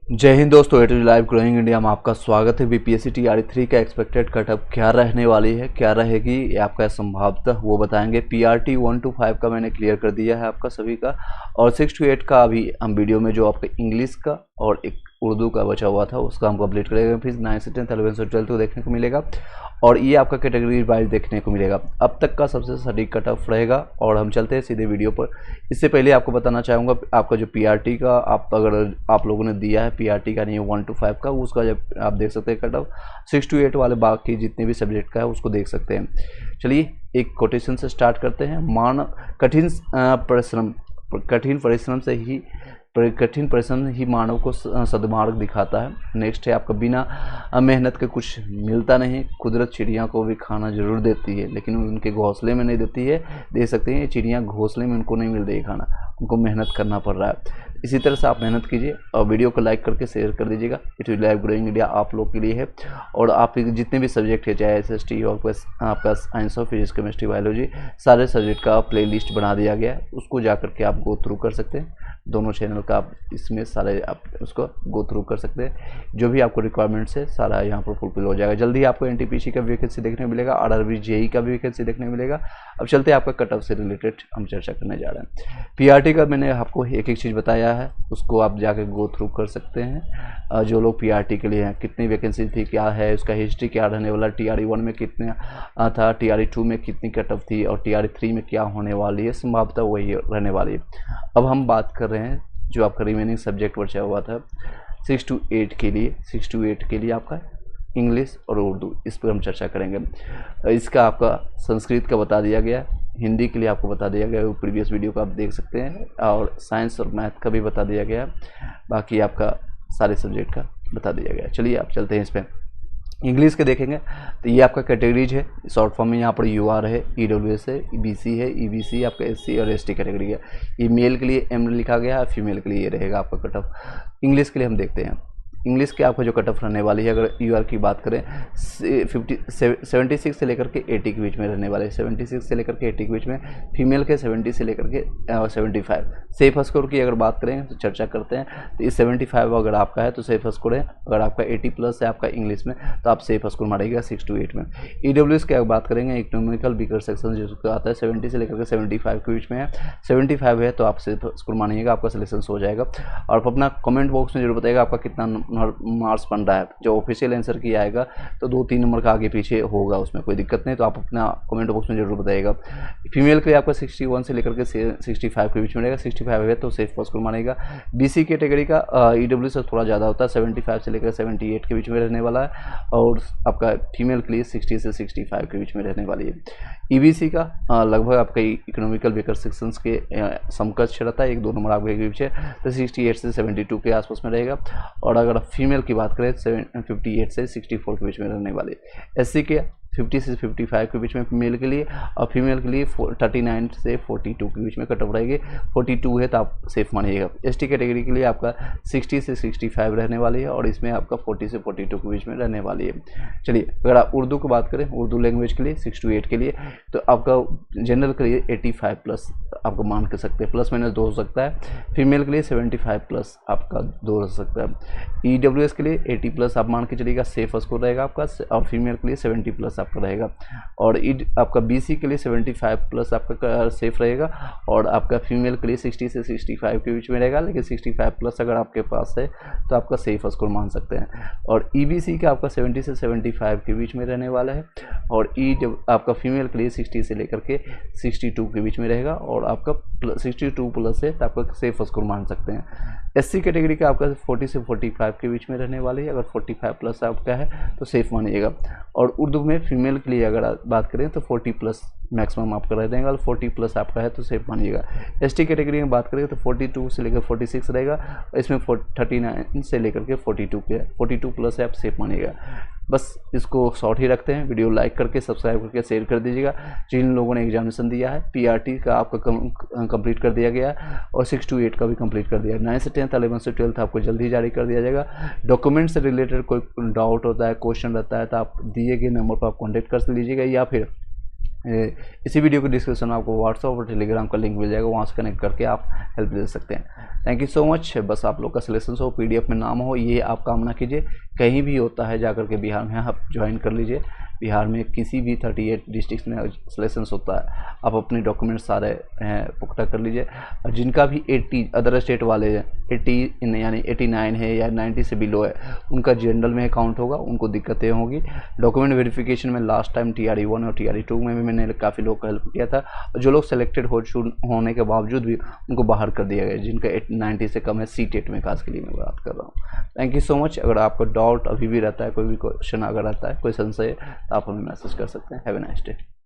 जय हिंद दोस्तों, at live growing India में आपका स्वागत है। बीपीएससी टीआरई 3 का एक्सपेक्टेड कटअप क्या रहने वाली है, क्या रहेगी, ये आपका संभावतः वो बताएंगे। पीआरटी 1 to 5 का मैंने क्लियर कर दिया है आपका सभी का, और 6 to 8 का अभी हम वीडियो में जो आपका इंग्लिश का और एक उर्दू का बचा हुआ था उसका हम कंप्लीट करेंगे। फिर 9 से 10, 11 से 12 को देखने को मिलेगा, और ये आपका कैटेगरी वाइज देखने को मिलेगा। अब तक का सबसे सटीक कट ऑफ रहेगा, और हम चलते हैं सीधे वीडियो पर। इससे पहले आपको बताना चाहूँगा, आपका जो पीआरटी का अगर आप लोगों ने दिया है पीआरटी का नहीं 1 to 5 का, उसका जब आप देख सकते हैं कट ऑफ 6 to 8 वाले बाकी जितने भी सब्जेक्ट का है उसको देख सकते हैं। चलिए एक कोटेशन से स्टार्ट करते हैं। कठिन परिश्रम ही मानव को सद्मार्ग दिखाता है। नेक्स्ट है आपका, बिना मेहनत के कुछ मिलता नहीं। कुदरत चिड़िया को भी खाना जरूर देती है, लेकिन उनके घोंसले में नहीं देती है। दे सकते हैं चिड़िया घोंसले में, उनको नहीं मिल रही है खाना, उनको मेहनत करना पड़ रहा है। इसी तरह से आप मेहनत कीजिए और वीडियो को लाइक करके शेयर कर दीजिएगा। It will live growing India आप लोग के लिए है, और आप जितने भी सब्जेक्ट है, चाहे SST और आपका साइंस और फिजिक्स, केमिस्ट्री, बायोलॉजी, सारे सब्जेक्ट का प्ले लिस्ट बना दिया गया है। उसको जा करके आप गो थ्रू कर सकते हैं। दोनों चैनल का आप इसमें सारे आप उसको गो थ्रू कर सकते हैं। जो भी आपको रिक्वायरमेंट्स है सारा यहाँ पर फुलफिल हो जाएगा। जल्दी आपको NTPC का वैकेंसी देखने को मिलेगा, RRB JEE का भी वैकेंसी देखने को मिलेगा। अब चलते हैं आपका कट ऑफ से रिलेटेड हम चर्चा करने जा रहे हैं। पीआरटी का मैंने आपको एक एक चीज़ बताया है, उसको आप जाके गो थ्रू कर सकते हैं। जो लोग पीआरटी के लिए हैं, कितनी वैकेंसी थी, क्या है उसका हिस्ट्री, क्या रहने वाला, TRE 1 में कितने था, TRE 2 में कितनी कट ऑफ थी, और TRE 3 में क्या होने वाली है, संभावतः वही रहने वाली है। अब हम बात कर रहे हैं जो आपका रिमेनिंग सब्जेक्ट बचा हुआ था 6 to 8 के लिए। 6 to 8 के लिए आपका इंग्लिश और उर्दू, इस पर हम चर्चा करेंगे। इसका आपका संस्कृत का बता दिया गया, हिंदी के लिए आपको बता दिया गया, वो प्रीवियस वीडियो का आप देख सकते हैं, और साइंस और मैथ का भी बता दिया गया। बाकी आपका सारे सब्जेक्ट का बता दिया गया। चलिए आप चलते हैं इस पर। इंग्लिश के देखेंगे तो ये आपका कैटेगरीज है, शॉर्ट फॉर्म में यहाँ पर UR है, EWS है, BC है, EBC आपका SC और ST कैटेगरी है। ये मेल के लिए M लिखा गया है, फीमेल के लिए ये रहेगा आपका कट ऑफ। इंग्लिश के लिए हम देखते हैं, इंग्लिश के आपका जो कट ऑफ रहने वाली है, अगर UR की बात करें 76 से लेकर के 80 के बीच में रहने वाले, 76 से लेकर के 80 के बीच में। फीमेल के 70 से लेकर के 75। सेफ स्कोर की अगर बात करें तो चर्चा करते हैं, तो ये 75 अगर आपका है तो सेफ स्कोर है। अगर आपका 80 प्लस है आपका इंग्लिश में तो आप सेफ स्कोर मारेगा 6 to 8 में। EWS की अगर बात करेंगे, इकोनॉमिकल वीकर सेक्शन जिसको आता है 70 से लेकर के 75 के बीच में है। 75 है तो आप सेफ स्कोर मानिएगा, आपका सिलेक्शन हो जाएगा। और आप अपना कमेंट बॉक्स में जरूर बताइएगा आपका कितना मार्क्स बन रहा है। जो ऑफिशियल आंसर की आएगा तो 2-3 नंबर का आगे पीछे होगा, उसमें कोई दिक्कत नहीं, तो आप अपना कमेंट बॉक्स में जरूर बताइएगा। फीमेल के लिए आपका 61 से लेकर के 65 के बीच में रहेगा। 65 है तो सेफ स्कोर मानेगा। BC कैटेगरी का EWS से थोड़ा ज़्यादा होता है, 75 से लेकर 78 के बीच में रहने वाला है, और आपका फीमेल के लिए 60 से 65 के बीच में रहने वाली है। EBC का लगभग आपका इकोनॉमिकल वीकर सेक्शंस के समकक्ष रहता है, 1-2 नंबर आपके बीच है, तो 68 से 72 के आसपास में रहेगा। और अगर फीमेल की बात करें 58 से 64 के बीच में रहने वाले। SC के 50 से 55 के बीच में मेल के लिए, और फीमेल के लिए 39 से 42 के बीच में कट ऑफ रहेगी। 42 है तो आप सेफ मानिएगा। ST कैटेगरी के लिए आपका 60 से 65 रहने वाली है, और इसमें आपका 40 से 42 के बीच में रहने वाली है। चलिए अगर आप उर्दू की बात करें, उर्दू लैंग्वेज के लिए 6 to 8 के लिए, तो आपका जनरल के लिए 85 प्लस आपको मान कर सकते हैं, ±2 हो सकता है। फीमेल के लिए 75 प्लस आपका 2 हो सकता है। EWS के लिए 80 प्लस आप मान के चलिएगा, सेफ स्कोर रहेगा आपका, और फीमेल के लिए 70 प्लस आपका रहेगा। और आपका BC के लिए 75 प्लस आपका सेफ रहेगा, और आपका फीमेल के लिए 60 से 65 के बीच में रहेगा, लेकिन 65 प्लस अगर आपके पास है तो आपका सेफ स्कोर मान सकते हैं। और EBC का आपका 70 से 75 के बीच में रहने वाला है, और जब आपका फीमेल के लिए 60 से लेकर के 62 के बीच में रहेगा, और आपका 62 प्लस है तो आपका सेफ स्कोर मान सकते हैं। SC कैटेगरी का आपका 40 से 45 के बीच में रहने वाली है, अगर 45 प्लस आपका है तो सेफ मानिएगा। और उर्दू में फीमेल के लिए अगर बात करें तो 40 प्लस मैक्सिमम आपका रह जाएगा, और 40 प्लस आपका है तो सेफ मानिएगा। ST कैटेगरी में बात करें तो 42 से लेकर 46 रहेगा, इसमें 39 से लेकर के 42 के 42 प्लस है, आप सेफ मानिएगा। बस इसको शॉर्ट ही रखते हैं। वीडियो लाइक करके सब्सक्राइब करके शेयर कर दीजिएगा। जिन लोगों ने एग्जामिनेशन दिया है पीआरटी का आपका कंप्लीट कर दिया गया, और 6 to 8 का भी कंप्लीट कर दिया। 9 से 10, 11 से 12 आपको जल्दी जारी कर दिया जाएगा। डॉक्यूमेंट से रिलेटेड कोई डाउट होता है, क्वेश्चन रहता है, तो आप दिए गए नंबर पर आप कॉन्टेक्ट कर लीजिएगा, या फिर इसी वीडियो के डिस्क्रिप्शन में आपको व्हाट्सअप और टेलीग्राम का लिंक मिल जाएगा, वहाँ से कनेक्ट करके आप हेल्प ले सकते हैं। Thank you so much. बस आप लोग का सिलेक्शन हो, पीडीएफ में नाम हो, ये आप काम ना कीजिए, कहीं भी होता है जाकर के बिहार में आप ज्वाइन कर लीजिए। बिहार में किसी भी 38 डिस्ट्रिक्ट में सिलेक्शन होता है, आप अपने डॉक्यूमेंट सारे पुख्ता कर लीजिए। और जिनका भी 80 अदर स्टेट वाले हैं 80 यानी 89 है या 90 से बिलो है, उनका जनरल में अकाउंट होगा, उनको दिक्कतें होगी। डॉक्यूमेंट वेरिफिकेशन में लास्ट टाइम TRE 1 और TRE 2 में भी मैंने काफ़ी लोग का हेल्प किया था। जो लोग सेलेक्टेड होने के बावजूद भी उनको बाहर कर दिया गया, जिनका 90 से कम है CTET में, खास के लिए मैं बात कर रहा हूँ। Thank you so much. अगर आपको डाउट अभी भी रहता है, कोई भी क्वेश्चन अगर रहता है, कोई संशय, तो आप हमें मैसेज कर सकते हैं। Have a nice day.